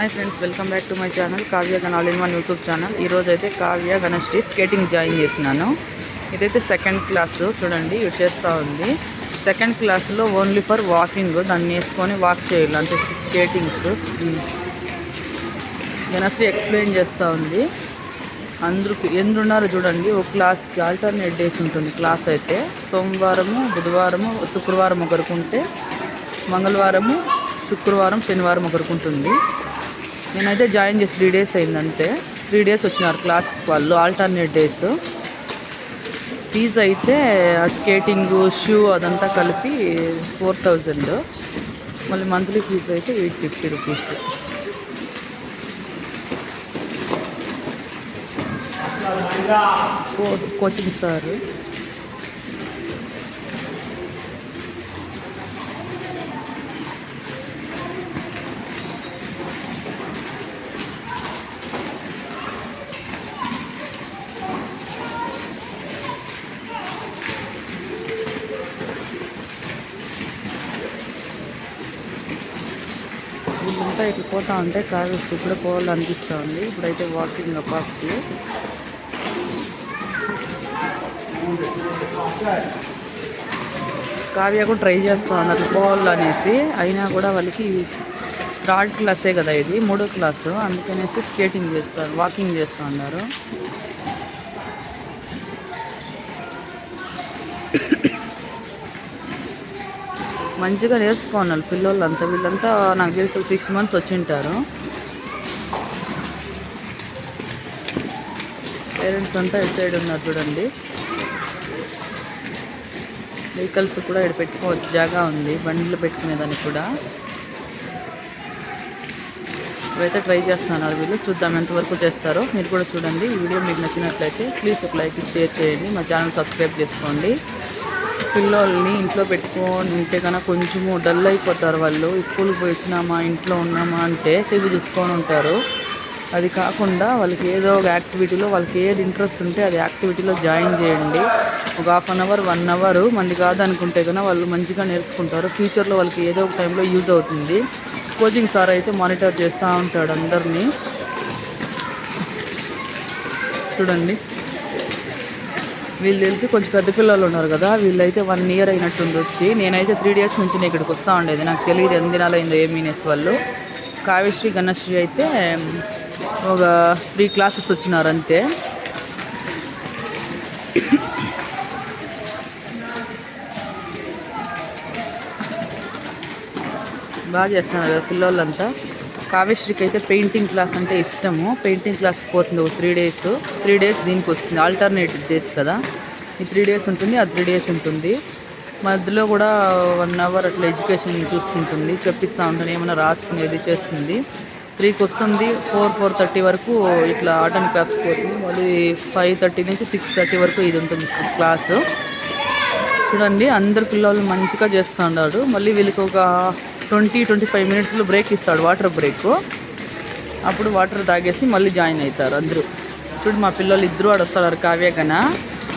Hi friends, welcome back to my channel Kavya gun all in one YouTube channel. ఈరోజు అయితే Kavya Ganasri skating join చేసినాను. ఇదైతే second class. చూడండి ఇవి చేస్తూ ఉంది. సెకండ్ క్లాస్లో ఓన్లీ ఫర్ వాకింగ్, దాన్ని వేసుకొని వాక్ చేయాలి అంటే స్కేటింగ్స్. గణశ్రీ ఎక్స్ప్లెయిన్ చేస్తూ ఉంది. అందరికి ఎందున్నారు చూడండి. ఒక క్లాస్కి ఆల్టర్నేట్ డేస్ ఉంటుంది. క్లాస్ అయితే సోమవారము, బుధవారము, శుక్రవారం ఒకరికి ఉంటే, మంగళవారము, శుక్రవారం, శనివారం ఒకరికి ఉంటుంది. నేనైతే జాయిన్ చేసి 3 days అయిందంతే. 3 days వచ్చినారు క్లాస్కి వాళ్ళు, ఆల్టర్నేట్ డేస్. ఫీజు అయితే స్కేటింగ్, షూ అదంతా కలిపి 4000. మళ్ళీ మంత్లీ ఫీజు అయితే 850 రూపీస్. కోచింగ్ సార్ వీళ్ళంతా ఇట్లా పోతా ఉంటే కావ్య కూడా పోవాలనిపిస్తూ ఉంది. ఇప్పుడైతే వాకింగ్ అపాక్కి. కావ్య కూడా ట్రై చేస్తూ ఉన్నారు పోవాలనేసి. అయినా కూడా వాళ్ళకి 3rd క్లాసే కదా, ఇది 3వ క్లాసు. అందుకనేసి స్కేటింగ్ చేస్తారు, వాకింగ్ చేస్తూ ఉన్నారు. మంచిగా నేర్చుకోవాలి పిల్లలంతా. వీళ్ళంతా నాకు తెలిసి 6 months వచ్చింటారు. పేరెంట్స్ అంతా ఇటు సైడ్ ఉన్నారు చూడండి. వెహికల్స్ కూడా ఇక్కడ పెట్టుకోవచ్చు, జాగా ఉంది బండ్లు పెట్టుకునేదానికి కూడా. ఇవైతే ట్రై చేస్తున్నారు వీళ్ళు. చూద్దాం ఎంతవరకు చేస్తారో. మీరు కూడా చూడండి. ఈ వీడియో మీకు నచ్చినట్లయితే ప్లీజ్ ఒక లైక్, షేర్ చేయండి. మా ఛానల్ సబ్స్క్రైబ్ చేసుకోండి. పిల్లల్ని ఇంట్లో పెట్టుకొని ఉంటే కన్నా కొంచెము డల్ అయిపోతారు వాళ్ళు. స్కూల్కి పోయి వచ్చినామా, ఇంట్లో ఉన్నామా అంటే టీవీ చూసుకొని ఉంటారు. అది కాకుండా వాళ్ళకి ఏదో ఒక యాక్టివిటీలో, వాళ్ళకి ఏది ఇంట్రెస్ట్ ఉంటే అది యాక్టివిటీలో జాయిన్ చేయండి. ఒక 1/2 hour 1 hour మంది కాదనుకుంటే కన్నా వాళ్ళు మంచిగా నేర్చుకుంటారు. ఫ్యూచర్లో వాళ్ళకి ఏదో ఒక టైంలో యూజ్ అవుతుంది. కోచింగ్ సార్ అయితే మానిటర్ చేస్తూ ఉంటాడు అందరినీ. చూడండి, వీళ్ళు తెలిసి కొంచెం పెద్ద పిల్లలు ఉన్నారు కదా, వీళ్ళైతే 1 year అయినట్టుంది వచ్చి. నేనైతే 3 days నుంచి నేను ఇక్కడికి వస్తూ ఉండేది. నాకు తెలియదు ఎన్ని దినాలు అయిందో ఏమీనేసి వాళ్ళు. కావ్యశ్రీ, గణశ్రీ అయితే ఒక 3 classes వచ్చినారు అంతే. బాగా చేస్తున్నారు కదా పిల్లలంతా. కావ్యశ్రీకి అయితే పెయింటింగ్ క్లాస్ అంటే ఇష్టము. పెయింటింగ్ క్లాస్కి పోతుంది ఒక 3 days. 3 days దీనికి వస్తుంది. ఆల్టర్నేటివ్ డేస్ కదా, ఈ 3 days ఉంటుంది, అది 3 days ఉంటుంది. మధ్యలో కూడా 1 hour అట్లా ఎడ్యుకేషన్ చూసుకుంటుంది, చెప్పిస్తూ ఉంటుంది, ఏమైనా రాసుకునేది చేస్తుంది. 3కి వస్తుంది. 4-4:30 వరకు ఇట్లా ఆర్ట్ అండ్ క్రాఫ్ట్స్ పోతుంది. మళ్ళీ 5:30 నుంచి 6:30 వరకు ఇది ఉంటుంది క్లాసు. చూడండి, అందరు పిల్లలు మంచిగా చేస్తూ ఉన్నారు. మళ్ళీ వీళ్ళకి ఒక 20-25 minutes బ్రేక్ ఇస్తాడు, వాటర్ బ్రేక్. అప్పుడు వాటర్ తాగేసి మళ్ళీ జాయిన్ అవుతారు అందరూ. చూడు, మా పిల్లలు ఇద్దరు ఆడ వస్తారు. కావ్య కన్నా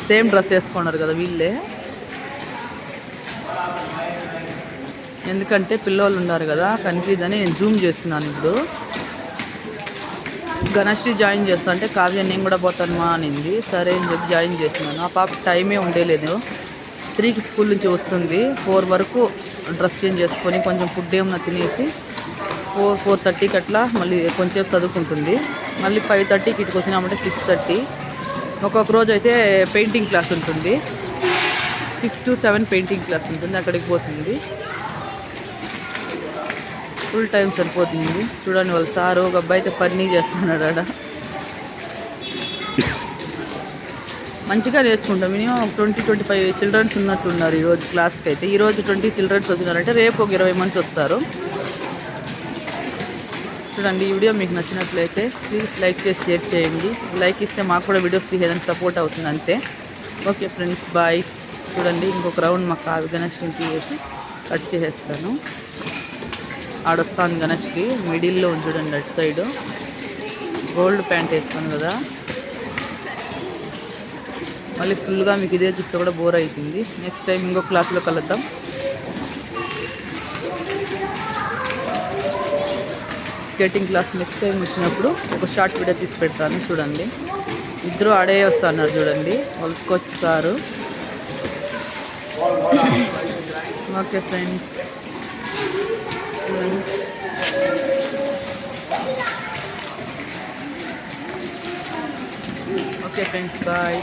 సేమ్ డ్రెస్ వేసుకున్నారు కదా వీళ్ళే. ఎందుకంటే పిల్లలు ఉన్నారు కదా, కన్ఫ్యూజ్ అని నేను జూమ్ చేస్తున్నాను. ఇప్పుడు గణశ్రీ జాయిన్ చేస్తా అంటే కావ్య నేను కూడా పోతానమా అనింది. సరే అని చెప్పి జాయిన్ చేస్తున్నాను. ఆ పాప టైమే ఉండేలేదు. 3కి స్కూల్ నుంచి వస్తుంది. 4 వరకు డ్రెస్ చేంజ్ చేసుకొని కొంచెం ఫుడ్ ఏమన్నా తినేసి 4-4:30కి అట్లా మళ్ళీ కొంచెం చదువుకుంటుంది. మళ్ళీ 5:30కి ఇటుకు వచ్చినామంటే 6:30. ఒక్కొక్క రోజు అయితే పెయింటింగ్ క్లాస్ ఉంటుంది. 6 to 7 పెయింటింగ్ క్లాస్ ఉంటుంది. అక్కడికి పోతుంది. ఫుల్ టైం సరిపోతుంది. చూడండి, వాళ్ళ సారు ఒక అబ్బాయి అయితే పని చేస్తున్నాడు ఆడ. మంచిగా నేర్చుకుంటాం. మినిమం 20-25 చిల్డ్రన్స్ ఉన్నట్టున్నారు ఈరోజు క్లాస్కి అయితే. ఈరోజు 20 చిల్డ్రన్స్ వచ్చినారంటే రేపు ఒక 20 మంది వస్తారు. చూడండి, ఈ వీడియో మీకు నచ్చినట్లయితే ప్లీజ్ లైక్ చేసి షేర్ చేయండి. లైక్ ఇస్తే మాకు కూడా వీడియోస్ తీసేదానికి సపోర్ట్ అవుతుంది అంతే. Okay friends, bye. చూడండి, ఇంకొక రౌండ్ మా గణశ్రీని తీసేసి కట్ చేసేస్తాను. ఆడొస్తాను గణశ్రీ. మిడిల్లో చూడండి, అటు సైడు గోల్డ్ ప్యాంట్ వేసుకున్నాను కదా. మళ్ళీ ఫుల్గా మీకు ఇదే చూస్తే కూడా బోర్ అవుతుంది. నెక్స్ట్ టైం ఇంకో క్లాస్లో కలుద్దాం. స్కేటింగ్ క్లాస్ నెక్స్ట్ టైం వచ్చినప్పుడు ఒక షార్ట్ వీడియో తీసి పెడతాను చూడండి. ఇద్దరు ఆడే వస్తున్నారు చూడండి, వలుసుకొచ్చారు. Okay friends, okay friends, bye.